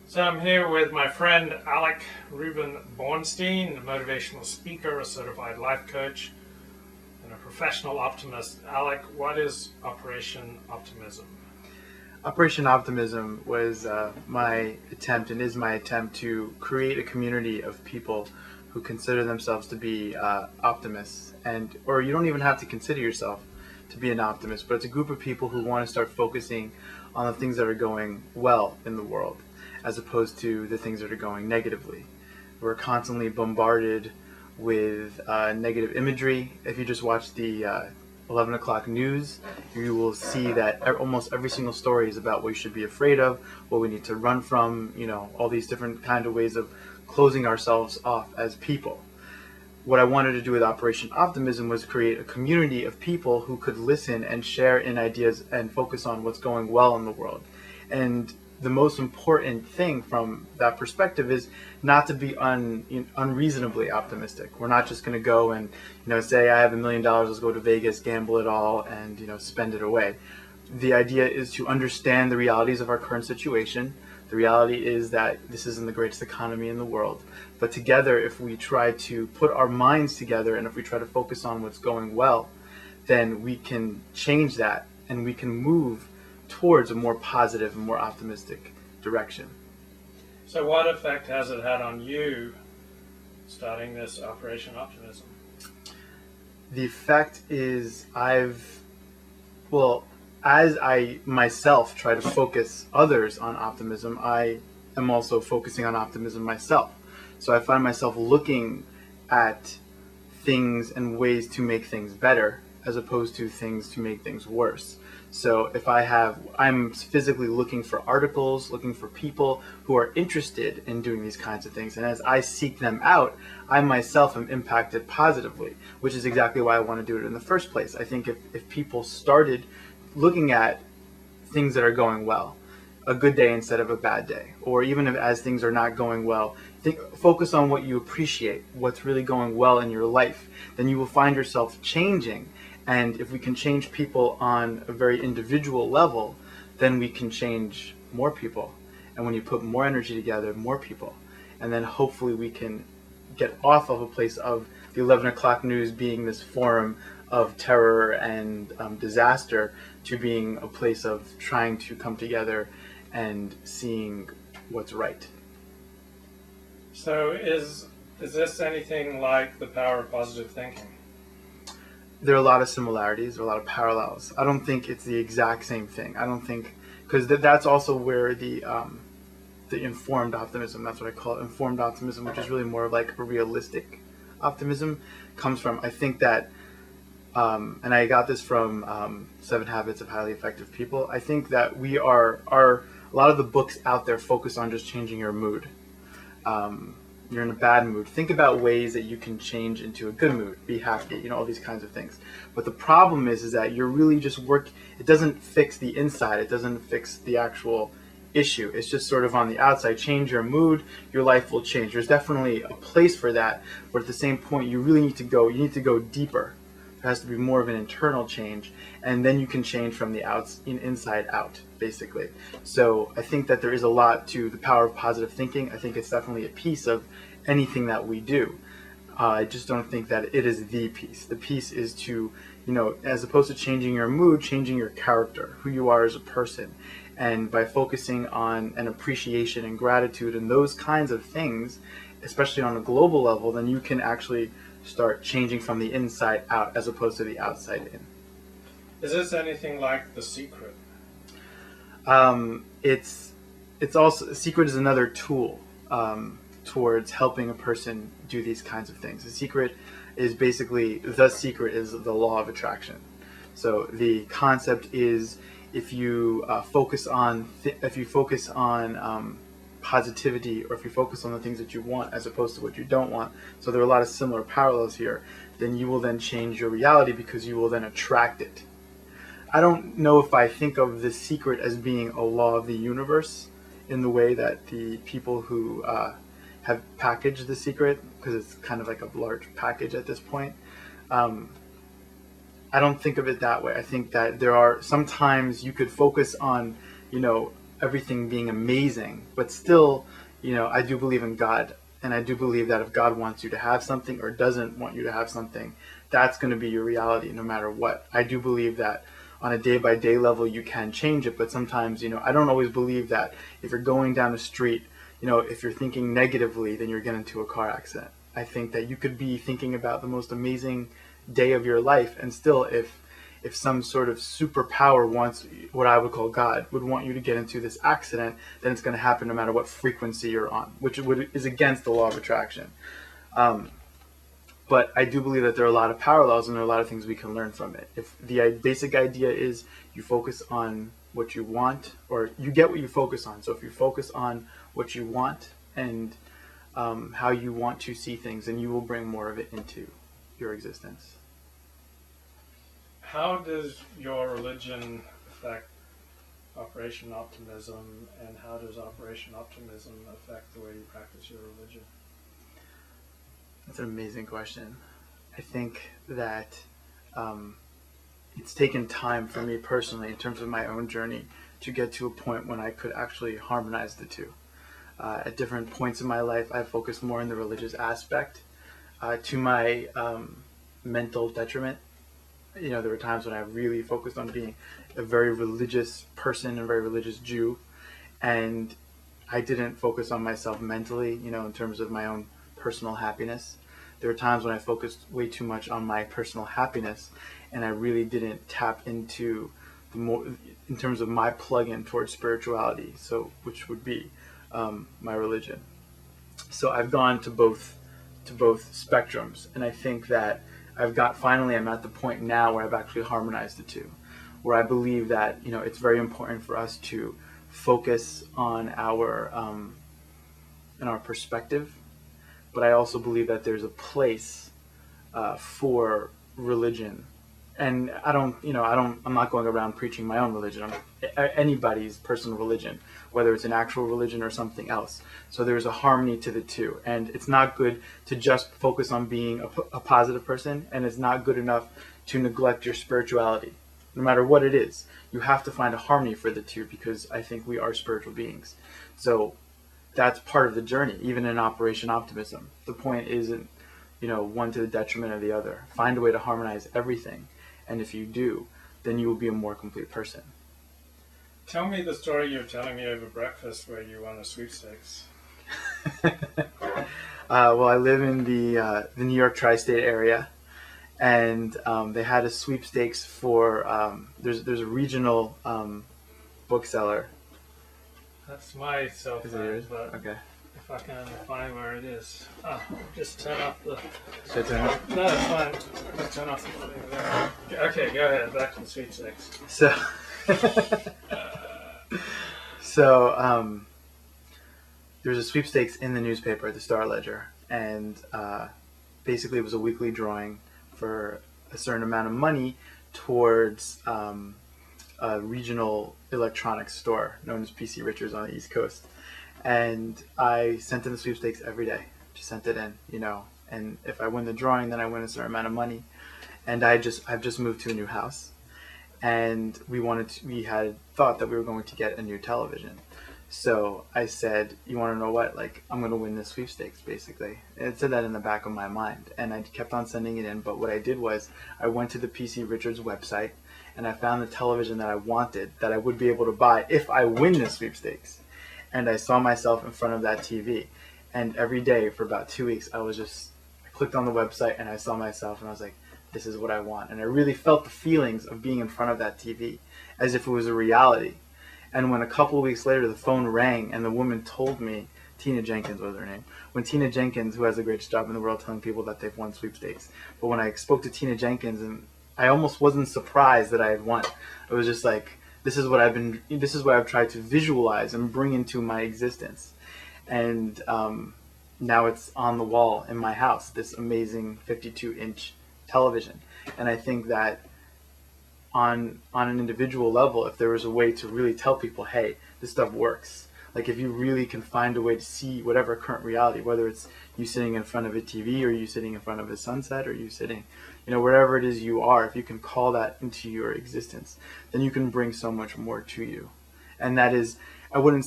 So I'm here with my friend Alec Ruben Bornstein, a motivational speaker, a certified life coach, and a professional optimist. Alec, what is Operation Optimism? Operation Optimism was my attempt and is my attempt to create a community of people who consider themselves to be optimists, or you don't even have to consider yourself to be an optimist, but it's a group of people who want to start focusing on the things that are going well in the world, as opposed to the things that are going negatively. We're constantly bombarded with negative imagery. If you just watch the 11 o'clock news, you will see that almost every single story is about what we should be afraid of, what we need to run from, all these different kind of ways of closing ourselves off as people. What I wanted to do with Operation Optimism was create a community of people who could listen and share in ideas and focus on what's going well in the world. And the most important thing from that perspective is not to be unreasonably optimistic. We're not just going to go and say I have $1 million, let's go to Vegas, gamble it all, and spend it away. The idea is to understand the realities of our current situation. The reality is that this isn't the greatest economy in the world. But together, if we try to put our minds together and if we try to focus on what's going well, then we can change that and we can move towards a more positive and more optimistic direction. So, what effect has it had on you starting this Operation Optimism? The effect is as I myself try to focus others on optimism, I am also focusing on optimism myself. So I find myself looking at things and ways to make things better as opposed to things to make things worse. So if I'm physically looking for articles, looking for people who are interested in doing these kinds of things. And as I seek them out, I myself am impacted positively, which is exactly why I want to do it in the first place. I think if people started looking at things that are going well, a good day instead of a bad day, or even as things are not going well, focus on what you appreciate, what's really going well in your life, then you will find yourself changing. And if we can change people on a very individual level, then we can change more people. And when you put more energy together, more people. And then hopefully we can get off of a place of the 11 o'clock news being this forum of terror and disaster to being a place of trying to come together and seeing what's right. So, is this anything like the power of positive thinking? There are a lot of similarities, there are a lot of parallels. I don't think it's the exact same thing. I don't think, because that's also where the informed optimism, that's what I call it, informed optimism, which is really more of like a realistic optimism, comes from. I think that, and I got this from 7 Habits of Highly Effective People. I think that a lot of the books out there focus on just changing your mood. You're in a bad mood, think about ways that you can change into a good mood, be happy, all these kinds of things. But the problem is that you're really just it doesn't fix the inside, it doesn't fix the actual issue. It's just sort of on the outside. Change your mood, your life will change. There's definitely a place for that, but at the same point, you need to go deeper. There has to be more of an internal change, and then you can change from the inside out, basically. So I think that there is a lot to the power of positive thinking. I think it's definitely a piece of anything that we do. I just don't think that it is the piece. The piece is to, as opposed to changing your mood, changing your character, who you are as a person. And by focusing on an appreciation and gratitude and those kinds of things, especially on a global level, then you can actually start changing from the inside out as opposed to the outside in. Is this anything like The Secret? It's also, Secret is another tool towards helping a person do these kinds of things. The secret is the law of attraction. So the concept is if you focus on positivity, or if you focus on the things that you want as opposed to what you don't want. So there are a lot of similar parallels here. Then you will then change your reality because you will then attract it. I don't know if I think of The Secret as being a law of the universe in the way that the people who have packaged The Secret, because it's kind of like a large package at this point. I don't think of it that way. I think that there are sometimes you could focus on, everything being amazing, but still, I do believe in God. And I do believe that if God wants you to have something or doesn't want you to have something, that's going to be your reality no matter what. I do believe that on a day by day level, you can change it. But sometimes, I don't always believe that if you're going down the street, if you're thinking negatively, then you're getting into a car accident. I think that you could be thinking about the most amazing day of your life, and still, if some sort of superpower wants, what I would call God, would want you to get into this accident, then it's going to happen no matter what frequency you're on, which is against the law of attraction. But I do believe that there are a lot of parallels and there are a lot of things we can learn from it. If the basic idea is you focus on what you want, or you get what you focus on. So if you focus on what you want and how you want to see things, then you will bring more of it into your existence. How does your religion affect Operation Optimism, and how does Operation Optimism affect the way you practice your religion? That's an amazing question. I think that it's taken time for me personally, in terms of my own journey, to get to a point when I could actually harmonize the two. At different points in my life, I focused more on the religious aspect to my mental detriment. There were times when I really focused on being a very religious person, a very religious Jew, and I didn't focus on myself mentally, in terms of my own personal happiness. There were times when I focused way too much on my personal happiness, and I really didn't tap into the more, in terms of my plug-in towards spirituality, so which would be my religion. So I've gone to both spectrums, and I think that I'm at the point now where I've actually harmonized the two, where I believe that it's very important for us to focus on our in our perspective, but I also believe that there's a place for religion. And I'm not going around preaching my own religion. Anybody's personal religion, whether it's an actual religion or something else. So there's a harmony to the two. And it's not good to just focus on being a positive person, and it's not good enough to neglect your spirituality. No matter what it is, you have to find a harmony for the two, because I think we are spiritual beings. So that's part of the journey, even in Operation Optimism. The point isn't, one to the detriment of the other. Find a way to harmonize everything. And if you do, then you will be a more complete person. Tell me the story you were telling me over breakfast where you won a sweepstakes. Well, I live in the New York tri-state area, and they had a sweepstakes for there's a regional bookseller. That's my cell Is it phone, yours? but Okay. if I can find where it is. Just turn off the... Should I turn it? No, it's fine. Just turn off the thing there. Okay, go ahead. Back to the sweepstakes. So there's a sweepstakes in the newspaper, the Star Ledger, and basically it was a weekly drawing for a certain amount of money towards a regional electronics store known as PC Richards on the East Coast. And I sent in the sweepstakes every day. Just sent it in, and if I win the drawing, then I win a certain amount of money. And I've just moved to a new house, and we had thought that we were going to get a new television. So I said, you want to know what? Like, I'm going to win this sweepstakes, basically. And it said that in the back of my mind, and I kept on sending it in. But what I did was I went to the PC Richards website, and I found the television that I wanted, that I would be able to buy if I win this sweepstakes. And I saw myself in front of that TV. And every day for about 2 weeks, I clicked on the website and I saw myself, and I was like, this is what I want. And I really felt the feelings of being in front of that TV as if it was a reality. And when a couple of weeks later the phone rang and the woman told me, Tina Jenkins was her name, when Tina Jenkins, who has the greatest job in the world telling people that they've won sweepstakes, but when I spoke to Tina Jenkins, and I almost wasn't surprised that I had won. It was just like, this is what I've tried to visualize and bring into my existence. And now it's on the wall in my house, this amazing 52-inch television. And I think that on an individual level, if there was a way to really tell people, hey, this stuff works. Like, if you really can find a way to see whatever current reality, whether it's you sitting in front of a TV, or you sitting in front of a sunset, or you sitting, wherever it is you are, if you can call that into your existence, then you can bring so much more to you. And that is, I wouldn't